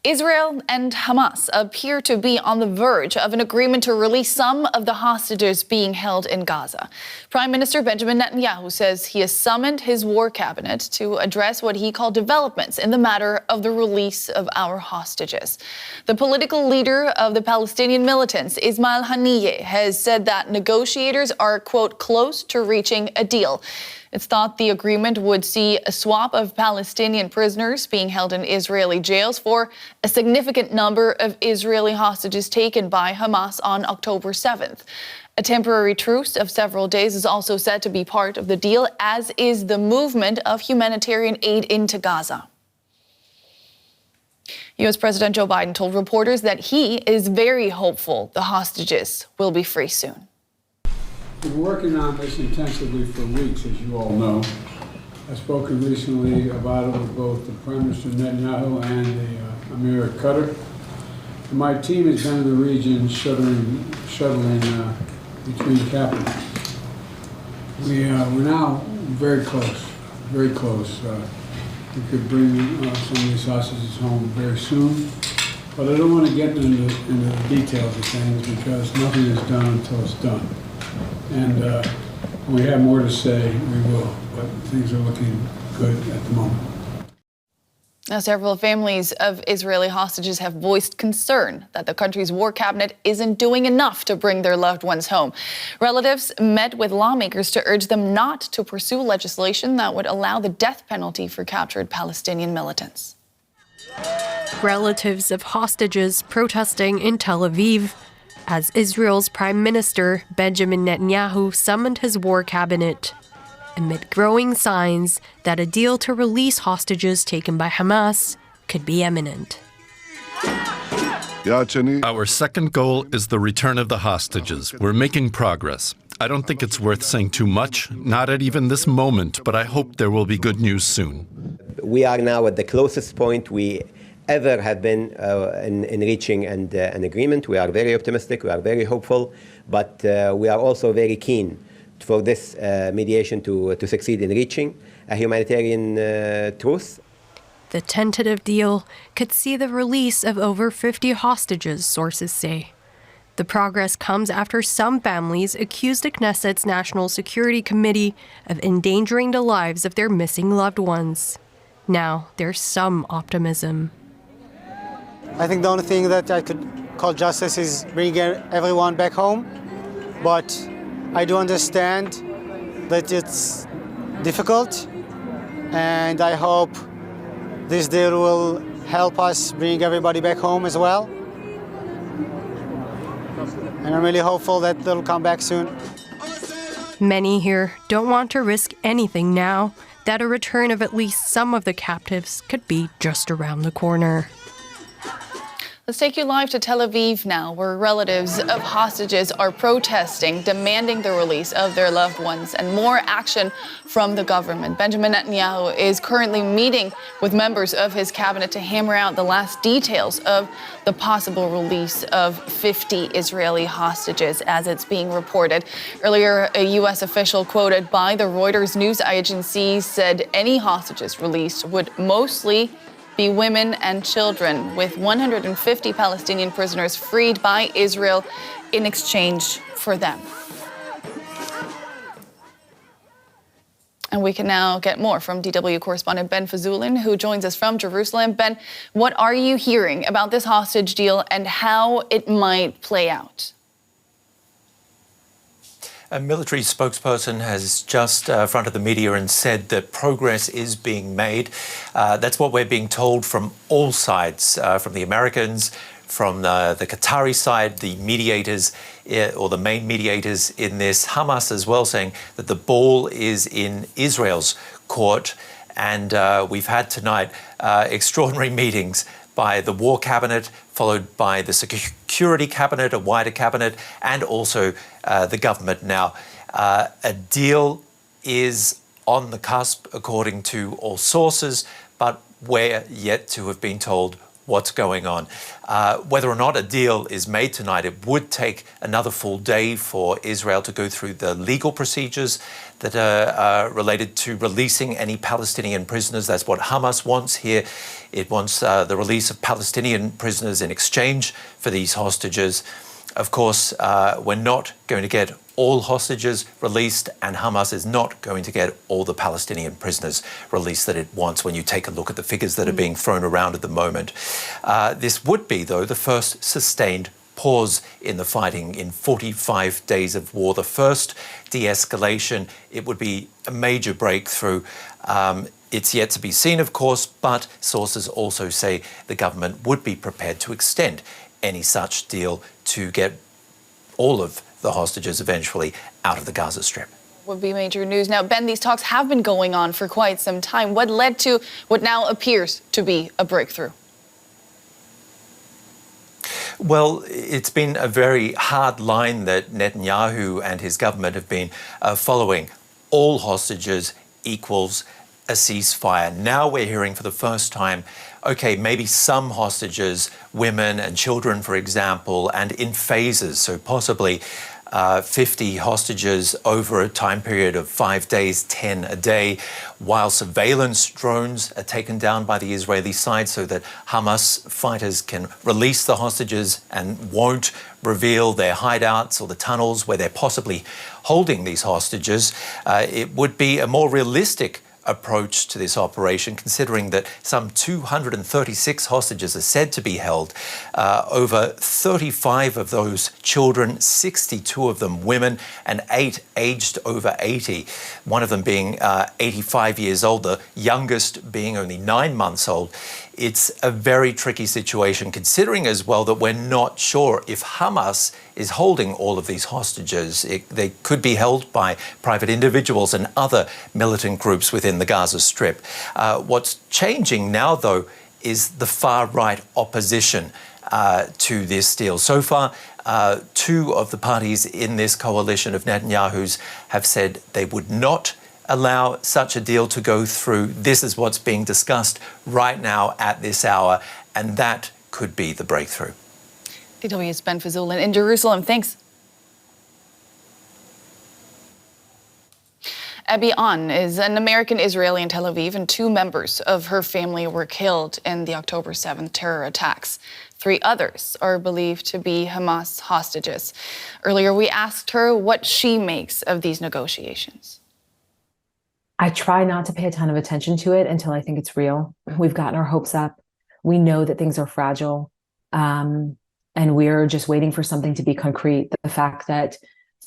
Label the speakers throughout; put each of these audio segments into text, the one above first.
Speaker 1: Israel and Hamas appear to be on the verge of an agreement to release some of the hostages being held in Gaza. Prime Minister Benjamin Netanyahu says he has summoned his war cabinet to address what he called developments in the matter of the release of our hostages. The political leader of the Palestinian militants, Ismail Haniyeh, has said that negotiators are, quote, close to reaching a deal. It's thought the agreement would see a swap of Palestinian prisoners being held in Israeli jails for a significant number of Israeli hostages taken by Hamas on October 7th. A temporary truce of several days is also said to be part of the deal, as is the movement of humanitarian aid into Gaza. U.S. President Joe Biden told reporters that he is very hopeful the hostages will be free soon.
Speaker 2: We've been working on this intensively for weeks, as you all know. I've spoken recently about it with both the Prime Minister Netanyahu and the Emir of Qatar. And my team has been in the region shuttling between capitals. We're now very close, very close. We could bring some of these hostages home very soon. But I don't want to get into the details of things because nothing is done until it's done. And when we have more to say, we will, but things are looking good at the moment.
Speaker 1: Now, several families of Israeli hostages have voiced concern that the country's war cabinet isn't doing enough to bring their loved ones home. Relatives met with lawmakers to urge them not to pursue legislation that would allow the death penalty for captured Palestinian militants.
Speaker 3: Relatives of hostages protesting in Tel Aviv as Israel's Prime Minister Benjamin Netanyahu summoned his war cabinet amid growing signs that a deal to release hostages taken by Hamas could be imminent.
Speaker 4: Our second goal is the return of the hostages. We're making progress. I don't think it's worth saying too much, not at even this moment, but I hope there will be good news soon.
Speaker 5: We are now at the closest point we ever have been in reaching an agreement. We are very optimistic, we are very hopeful, but we are also very keen for this mediation to succeed in reaching a humanitarian truce.
Speaker 3: The tentative deal could see the release of over 50 hostages, sources say. The progress comes after some families accused the Knesset's National Security Committee of endangering the lives of their missing loved ones. Now there's some optimism.
Speaker 6: I think the only thing that I could call justice is bringing everyone back home. But I do understand that it's difficult, and I hope this deal will help us bring everybody back home as well. And I'm really hopeful that they'll come back soon.
Speaker 3: Many here don't want to risk anything now that a return of at least some of the captives could be just around the corner.
Speaker 1: Let's take you live to Tel Aviv now, where relatives of hostages are protesting, demanding the release of their loved ones and more action from the government. Benjamin Netanyahu is currently meeting with members of his cabinet to hammer out the last details of the possible release of 50 Israeli hostages, as it's being reported. Earlier, a U.S. official quoted by the Reuters news agency said any hostages released would mostly be women and children, with 150 Palestinian prisoners freed by Israel in exchange for them. And we can now get more from DW correspondent Ben Fazulin, who joins us from Jerusalem. Ben, what are you hearing about this hostage deal and how it might play out?
Speaker 7: A military spokesperson has just fronted the media and said that progress is being made. That's what we're being told from all sides, from the Americans, from the Qatari side, the mediators, or the main mediators in this, Hamas as well, saying that the ball is in Israel's court. And we've had tonight extraordinary meetings by the War Cabinet, followed by the Security Cabinet, a wider cabinet, and also the government now. A deal is on the cusp, according to all sources, but we're yet to have been told what's going on. Whether or not a deal is made tonight, it would take another full day for Israel to go through the legal procedures that are related to releasing any Palestinian prisoners. That's what Hamas wants here. It wants the release of Palestinian prisoners in exchange for these hostages. Of course, we're not going to get all hostages released, and Hamas is not going to get all the Palestinian prisoners released that it wants when you take a look at the figures that are being thrown around at the moment. This would be, though, the first sustained pause in the fighting in 45 days of war, the first de-escalation. It would be a major breakthrough. It's yet to be seen, of course, but sources also say the government would be prepared to extend any such deal to get all of the hostages eventually out of the Gaza Strip.
Speaker 1: Would be major news. Now, Ben, these talks have been going on for quite some time. What led to what now appears to be a breakthrough?
Speaker 7: Well, it's been a very hard line that Netanyahu and his government have been following. All hostages equals a ceasefire. Now we're hearing for the first time, okay, maybe some hostages, women and children, for example, and in phases, so possibly 50 hostages over a time period of 5 days, 10 a day, while surveillance drones are taken down by the Israeli side so that Hamas fighters can release the hostages and won't reveal their hideouts or the tunnels where they're possibly holding these hostages. It would be a more realistic approach to this operation, considering that some 236 hostages are said to be held. Over 35 of those children, 62 of them women, and 8 aged over 80, one of them being 85 years old, the youngest being only 9 months old. It's a very tricky situation, considering as well that we're not sure if Hamas is holding all of these hostages. They could be held by private individuals and other militant groups within the Gaza Strip. What's changing now, though, is the far-right opposition to this deal. So far, 2 of the parties in this coalition of Netanyahu's have said they would not allow such a deal to go through. This is what's being discussed right now at this hour, and that could be the breakthrough.
Speaker 1: DW's Ben Fazulin in Jerusalem. Thanks. Abby An is an American Israeli in Tel Aviv, and 2 members of her family were killed in the October 7th terror attacks. 3 others are believed to be Hamas hostages. Earlier, we asked her what she makes of these negotiations.
Speaker 8: I try not to pay a ton of attention to it until I think it's real. We've gotten our hopes up. We know that things are fragile. And we're just waiting for something to be concrete. The fact that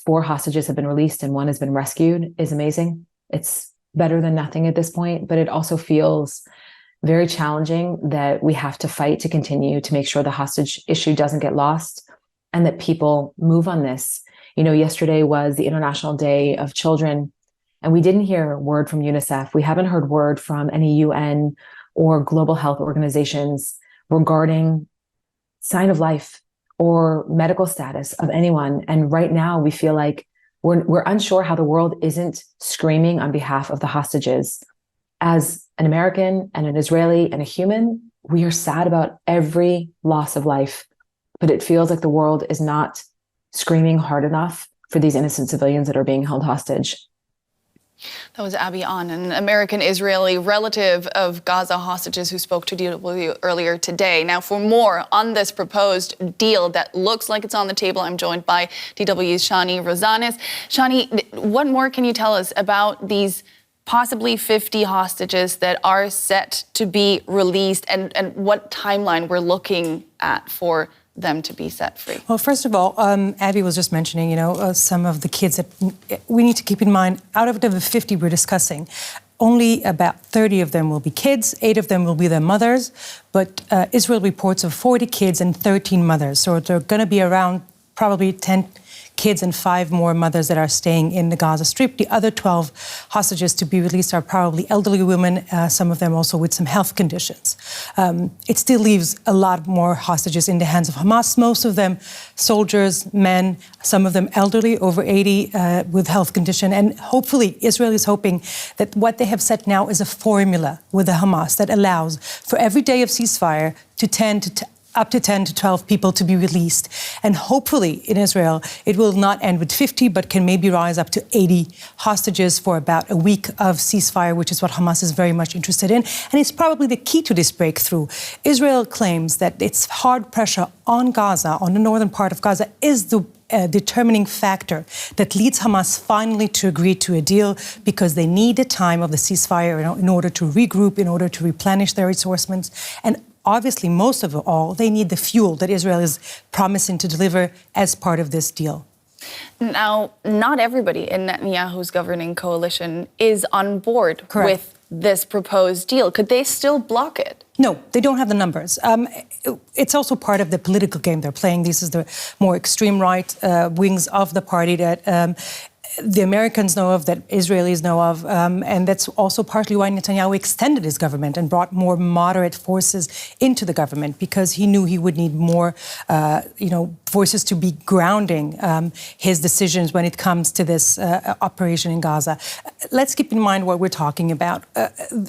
Speaker 8: 4 hostages have been released and 1 has been rescued is amazing. It's better than nothing at this point, but it also feels very challenging that we have to fight to continue to make sure the hostage issue doesn't get lost and that people move on this. You know, yesterday was the International Day of Children, and we didn't hear word from UNICEF. We haven't heard word from any UN or global health organizations regarding sign of life or medical status of anyone. And right now we feel like we're unsure how the world isn't screaming on behalf of the hostages. As an American and an Israeli and a human, we are sad about every loss of life, but it feels like the world is not screaming hard enough for these innocent civilians that are being held hostage.
Speaker 1: That was Abby An, an American-Israeli relative of Gaza hostages who spoke to DW earlier today. Now, for more on this proposed deal that looks like it's on the table, I'm joined by DW's Shani Rosanes. Shani, what more can you tell us about these possibly 50 hostages that are set to be released and what timeline we're looking at for them to be set free?
Speaker 9: Well, first of all, Abby was just mentioning, some of the kids that we need to keep in mind. Out of the 50 we're discussing, only about 30 of them will be kids, 8 of them will be their mothers, but Israel reports of 40 kids and 13 mothers. So there are going to be around probably 10 kids and 5 more mothers that are staying in the Gaza Strip. The other 12 hostages to be released are probably elderly women, some of them also with some health conditions. It still leaves a lot more hostages in the hands of Hamas, most of them soldiers, men, some of them elderly, over 80, with health condition. And hopefully, Israel is hoping that what they have set now is a formula with the Hamas that allows for every day of ceasefire up to 10 to 12 people to be released. And hopefully in Israel, it will not end with 50, but can maybe rise up to 80 hostages for about a week of ceasefire, which is what Hamas is very much interested in. And it's probably the key to this breakthrough. Israel claims that its hard pressure on Gaza, on the northern part of Gaza, is the determining factor that leads Hamas finally to agree to a deal, because they need the time of the ceasefire in order to regroup, in order to replenish their resources. And obviously, most of all, they need the fuel that Israel is promising to deliver as part of this deal.
Speaker 1: Now, not everybody in Netanyahu's governing coalition is on board with this proposed deal. Could they still block it?
Speaker 9: No, they don't have the numbers. It's also part of the political game they're playing. This is the more extreme right wings of the party that the Americans know of, that Israelis know of, and that's also partly why Netanyahu extended his government and brought more moderate forces into the government, because he knew he would need more, voices to be grounding his decisions when it comes to this operation in Gaza. Let's keep in mind what we're talking about.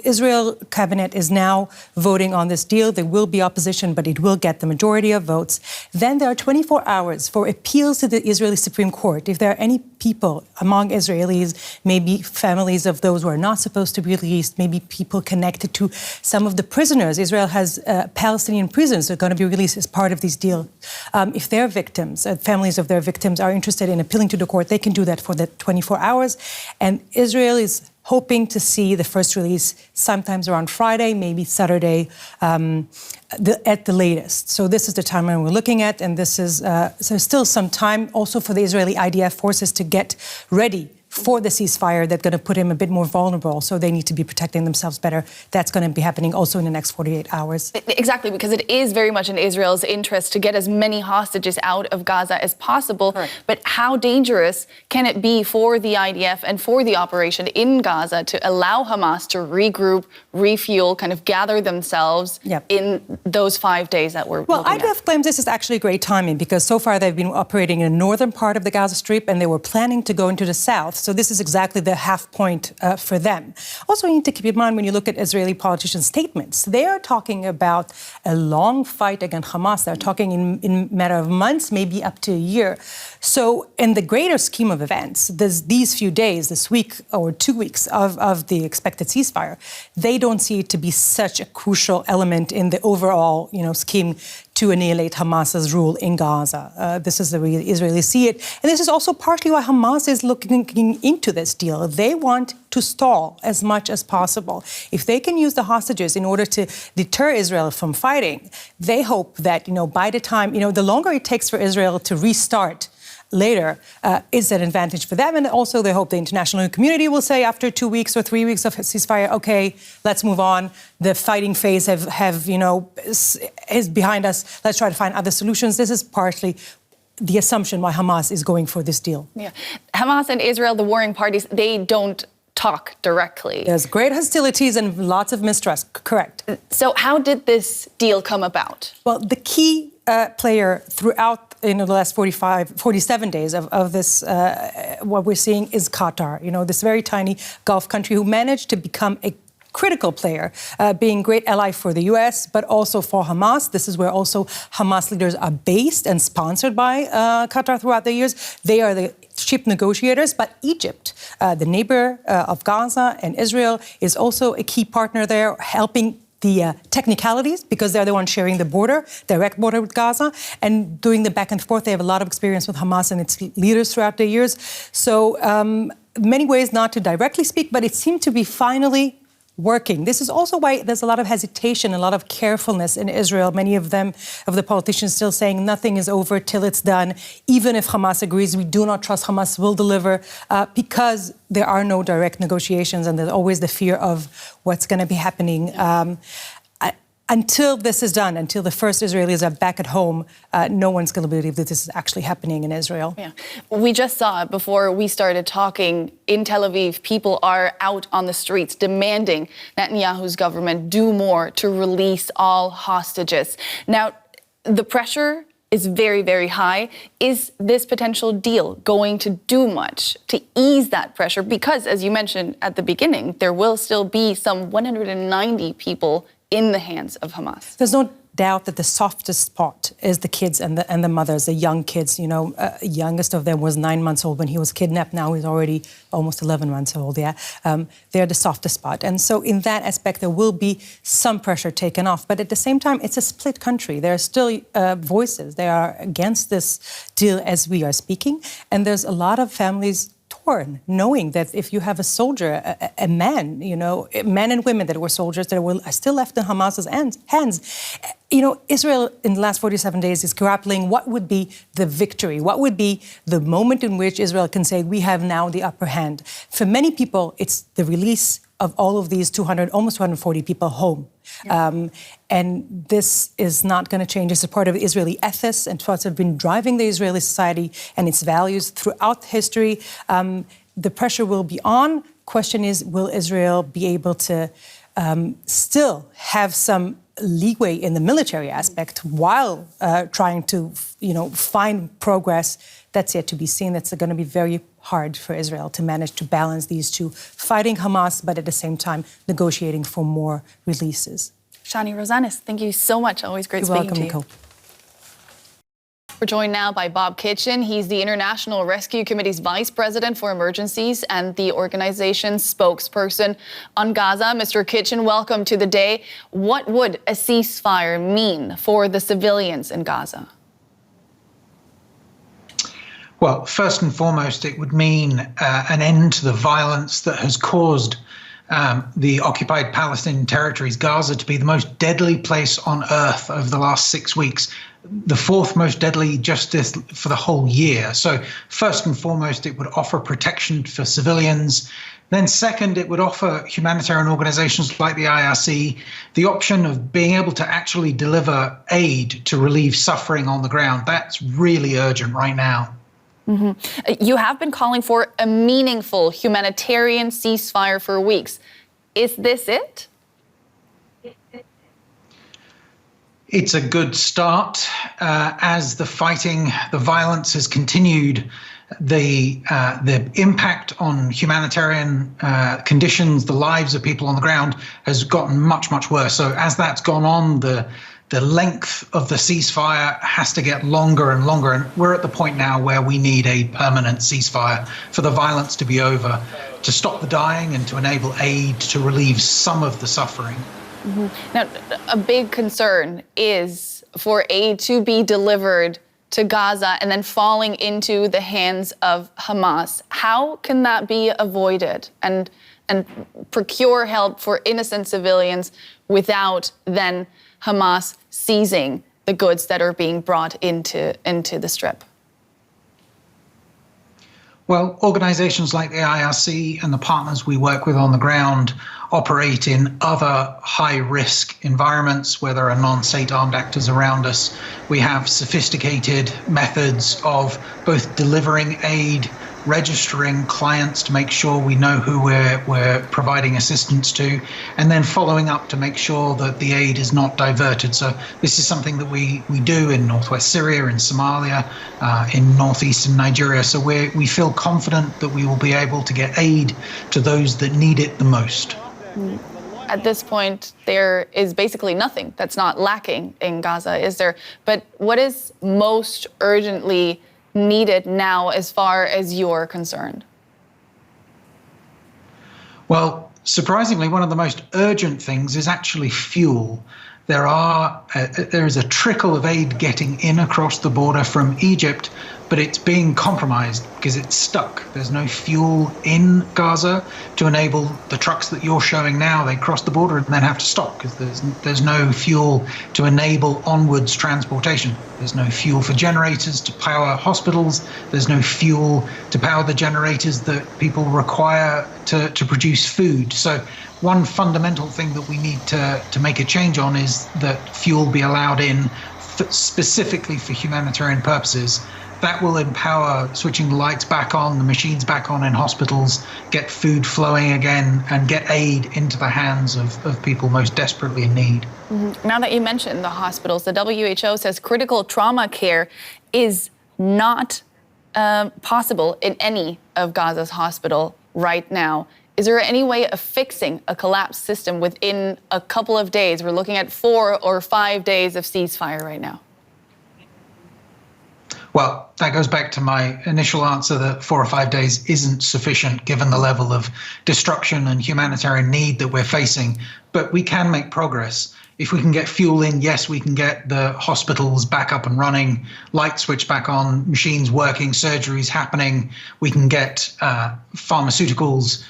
Speaker 9: Israel cabinet is now voting on this deal. There will be opposition, but it will get the majority of votes. Then there are 24 hours for appeals to the Israeli Supreme Court. If there are any people among Israelis, maybe families of those who are not supposed to be released, maybe people connected to some of the prisoners. Israel has Palestinian prisoners that are going to be released as part of this deal. If their victims, families of their victims are interested in appealing to the court, they can do that for the 24 hours. And Israel is hoping to see the first release sometimes around Friday, maybe Saturday, at the latest. So this is the timeline we're looking at, and this is so still some time also for the Israeli IDF forces to get ready for the ceasefire that's going to put him a bit more vulnerable, so they need to be protecting themselves better. That's going to be happening also in the next 48 hours.
Speaker 1: Exactly, because it is very much in Israel's interest to get as many hostages out of Gaza as possible. Correct. But how dangerous can it be for the IDF and for the operation in Gaza to allow Hamas to regroup, refuel, kind of gather themselves in those 5 days that we're looking at?
Speaker 9: IDF claims this is actually great timing, because so far they've been operating in the northern part of the Gaza Strip, and they were planning to go into the south. So this is exactly the half point for them. Also, you need to keep in mind when you look at Israeli politicians' statements, they are talking about a long fight against Hamas. They're talking in a matter of months, maybe up to a year. So in the greater scheme of events, these few days, this week or 2 weeks of the expected ceasefire, they don't see it to be such a crucial element in the overall, scheme to annihilate Hamas's rule in Gaza. This is the way Israelis see it. And this is also partly why Hamas is looking into this deal. They want to stall as much as possible. If they can use the hostages in order to deter Israel from fighting, they hope that, by the time, the longer it takes for Israel to restart later is an advantage for them. And also they hope the international community will say after 2 weeks or 3 weeks of ceasefire, okay, let's move on. The fighting phase is behind us. Let's try to find other solutions. This is partly the assumption why Hamas is going for this deal.
Speaker 1: Yeah. Hamas and Israel, the warring parties, they don't talk directly.
Speaker 9: There's great hostilities and lots of mistrust, correct.
Speaker 1: So how did this deal come about?
Speaker 9: Well, the key player throughout the last 47 days of this, what we're seeing is Qatar, this very tiny Gulf country who managed to become a critical player, being a great ally for the U.S., but also for Hamas. This is where also Hamas leaders are based and sponsored by Qatar throughout the years. They are the chief negotiators, but Egypt, the neighbor of Gaza and Israel, is also a key partner there, helping the technicalities, because they're the ones sharing the border, direct border with Gaza, and doing the back and forth. They have a lot of experience with Hamas and its leaders throughout the years. So many ways not to directly speak, but it seemed to be finally working. This is also why there's a lot of hesitation, a lot of carefulness in Israel. Many of the politicians still saying nothing is over till it's done. Even if Hamas agrees, we do not trust Hamas will deliver, because there are no direct negotiations and there's always the fear of what's going to be happening. until this is done, until the first Israelis are back at home, no one's going to believe that this is actually happening in Israel.
Speaker 1: Yeah. We just saw it before we started talking. In Tel Aviv, people are out on the streets demanding Netanyahu's government do more to release all hostages. Now, the pressure is very, very high. Is this potential deal going to do much to ease that pressure? Because, as you mentioned at the beginning, there will still be some 190 people in the hands of Hamas.
Speaker 9: There's no doubt that the softest spot is the kids and the mothers, the young kids. You know, youngest of them was 9 months old when he was kidnapped. Now he's already almost 11 months old. Yeah, they're the softest spot, and so in that aspect there will be some pressure taken off. But at the same time, it's a split country. There are still voices. They are against this deal as we are speaking, and there's a lot of families torn, knowing that if you have a soldier, a man, you know, men and women that were soldiers that were still left in Hamas's hands, you know, Israel in the last 47 days is grappling what would be the victory, what would be the moment in which Israel can say, we have now the upper hand. For many people, it's the release of all of these 200, almost 240 people home. Yeah. And this is not going to change. It's a part of Israeli ethos and what's been driving the Israeli society and its values throughout history. The pressure will be on. Question is, will Israel be able to still have some leeway in the military aspect while trying to, you know, find progress? That's yet to be seen. That's going to be very hard for Israel to manage to balance these two, fighting Hamas, but at the same time negotiating for more releases.
Speaker 1: Shani Rosanis, thank you so much. Always great speaking to you.
Speaker 9: You're welcome, Nicole.
Speaker 1: We're joined now by Bob Kitchen. He's the International Rescue Committee's Vice President for Emergencies and the organization's spokesperson on Gaza. Mr. Kitchen, welcome to the day. What would a ceasefire mean for the civilians in Gaza?
Speaker 10: Well, first and foremost, it would mean an end to the violence that has caused the occupied Palestinian territories, Gaza, to be the most deadly place on earth over the last 6 weeks, the fourth most deadly just for the whole year. So first and foremost, it would offer protection for civilians. Then second, it would offer humanitarian organizations like the IRC the option of being able to actually deliver aid to relieve suffering on the ground. That's really urgent right now.
Speaker 1: Mm-hmm. You have been calling for a meaningful humanitarian ceasefire for weeks. Is this it?
Speaker 10: It's a good start. As the fighting, the violence has continued, the impact on humanitarian conditions, the lives of people on the ground has gotten much, much worse. So as that's gone on, the length of the ceasefire has to get longer and longer. And we're at the point now where we need a permanent ceasefire for the violence to be over, to stop the dying and to enable aid to relieve some of the suffering.
Speaker 1: Mm-hmm. Now, a big concern is for aid to be delivered to Gaza and then falling into the hands of Hamas. How can that be avoided and procure help for innocent civilians without then Hamas seizing the goods that are being brought into the Strip?
Speaker 10: Well, organizations like the IRC and the partners we work with on the ground operate in other high-risk environments where there are non-state armed actors around us. We have sophisticated methods of both delivering aid, registering clients to make sure we know who we're providing assistance to, and then following up to make sure that the aid is not diverted. So this is something that we do in northwest Syria, in Somalia, in northeastern Nigeria. So we feel confident that we will be able to get aid to those that need it the most.
Speaker 1: At this point, there is basically nothing that's not lacking in Gaza, is there? But what is most urgently needed now as far as you're concerned?
Speaker 10: Well, surprisingly, one of the most urgent things is actually fuel. There is a trickle of aid getting in across the border from Egypt, but it's being compromised because it's stuck. There's no fuel in Gaza to enable the trucks that you're showing now. They cross the border and then have to stop because there's no fuel to enable onwards transportation. There's no fuel for generators to power hospitals. There's no fuel to power the generators that people require to produce food. So one fundamental thing that we need to make a change on is that fuel be allowed in specifically for humanitarian purposes. That will empower switching the lights back on, the machines back on in hospitals, get food flowing again, and get aid into the hands of people most desperately in need.
Speaker 1: Mm-hmm. Now that you mentioned the hospitals, the WHO says critical trauma care is not possible in any of Gaza's hospital right now. Is there any way of fixing a collapsed system within a couple of days? We're looking at 4 or 5 days of ceasefire right now.
Speaker 10: Well, that goes back to my initial answer that 4 or 5 days isn't sufficient given the level of destruction and humanitarian need that we're facing. But we can make progress. If we can get fuel in, yes, we can get the hospitals back up and running, lights switched back on, machines working, surgeries happening. We can get pharmaceuticals,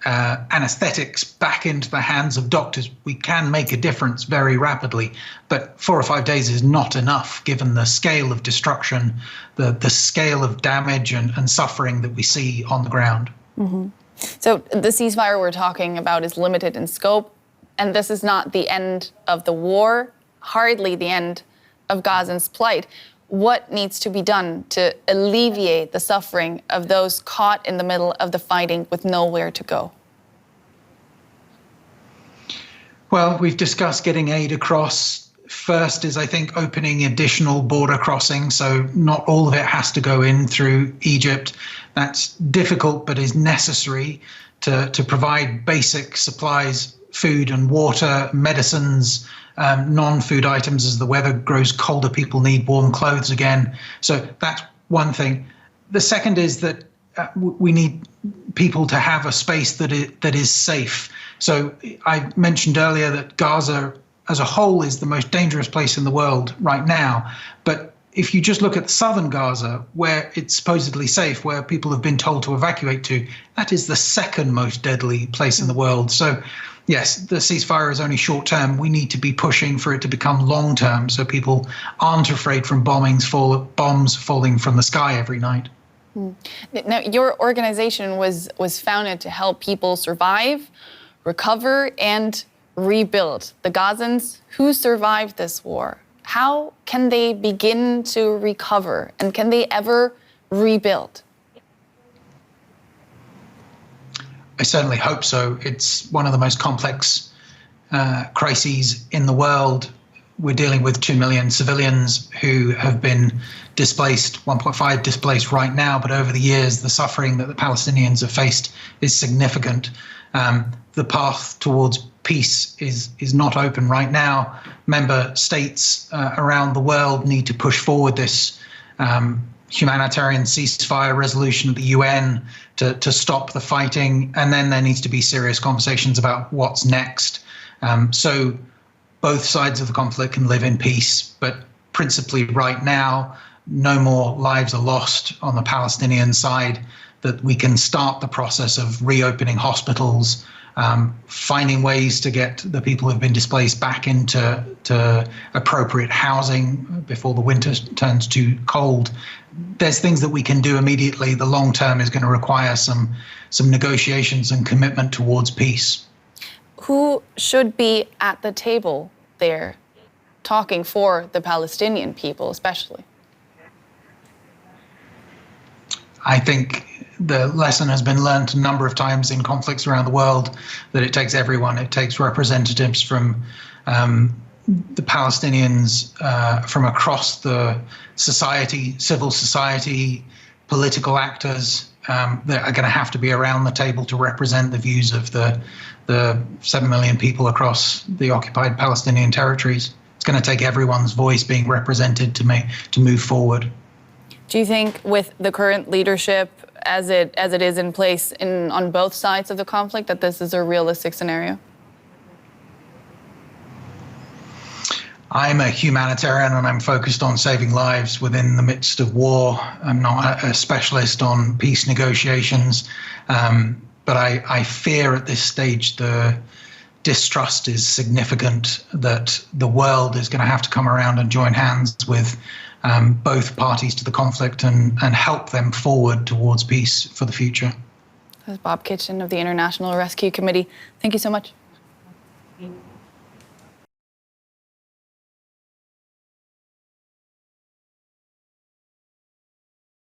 Speaker 10: anesthetics back into the hands of doctors. We can make a difference very rapidly, but 4 or 5 days is not enough given the scale of destruction, the scale of damage and suffering that we see on the ground.
Speaker 1: Mm-hmm. So the ceasefire we're talking about is limited in scope, and this is not the end of the war, hardly the end of Gazans' plight. What needs to be done to alleviate the suffering of those caught in the middle of the fighting with nowhere to go?
Speaker 10: Well, we've discussed getting aid across. First is, I think, opening additional border crossings, so not all of it has to go in through Egypt. That's difficult, but is necessary to provide basic supplies, food and water, medicines, non-food items. As the weather grows colder, people need warm clothes again. So that's one thing. The second is that we need people to have a space that is safe. So I mentioned earlier that Gaza as a whole is the most dangerous place in the world right now. But if you just look at southern Gaza, where it's supposedly safe, where people have been told to evacuate to, that is the second most deadly place in the world. So yes, the ceasefire is only short term. We need to be pushing for it to become long term so people aren't afraid from bombs falling from the sky every night.
Speaker 1: Now, your organization was founded to help people survive, recover, and rebuild. The Gazans who survived this war, how can they begin to recover, and can they ever rebuild?
Speaker 10: I certainly hope so. It's one of the most complex crises in the world. We're dealing with 2 million civilians who have been displaced, 1.5 displaced right now, but over the years, the suffering that the Palestinians have faced is significant. The path towards peace is not open right now. Member states around the world need to push forward this humanitarian ceasefire resolution at the UN to stop the fighting, and then there needs to be serious conversations about what's next. So both sides of the conflict can live in peace, but principally right now, no more lives are lost on the Palestinian side, that we can start the process of reopening hospitals, finding ways to get the people who have been displaced back into appropriate housing before the winter turns too cold. There's things that we can do immediately. The long term is going to require some negotiations and commitment towards peace.
Speaker 1: Who should be at the table there talking for the Palestinian people, especially?
Speaker 10: I think the lesson has been learned a number of times in conflicts around the world that it takes everyone. It takes representatives from the Palestinians from across the society, civil society, political actors that are going to have to be around the table to represent the views of the 7 million people across the occupied Palestinian territories. It's going to take everyone's voice being represented to move forward.
Speaker 1: Do you think with the current leadership as it is in place on both sides of the conflict that this is a realistic scenario?
Speaker 10: I'm a humanitarian and I'm focused on saving lives within the midst of war. I'm not a specialist on peace negotiations, but I fear at this stage the distrust is significant that the world is going to have to come around and join hands with both parties to the conflict and help them forward towards peace for the future.
Speaker 1: That was Bob Kitchen of the International Rescue Committee. Thank you so much.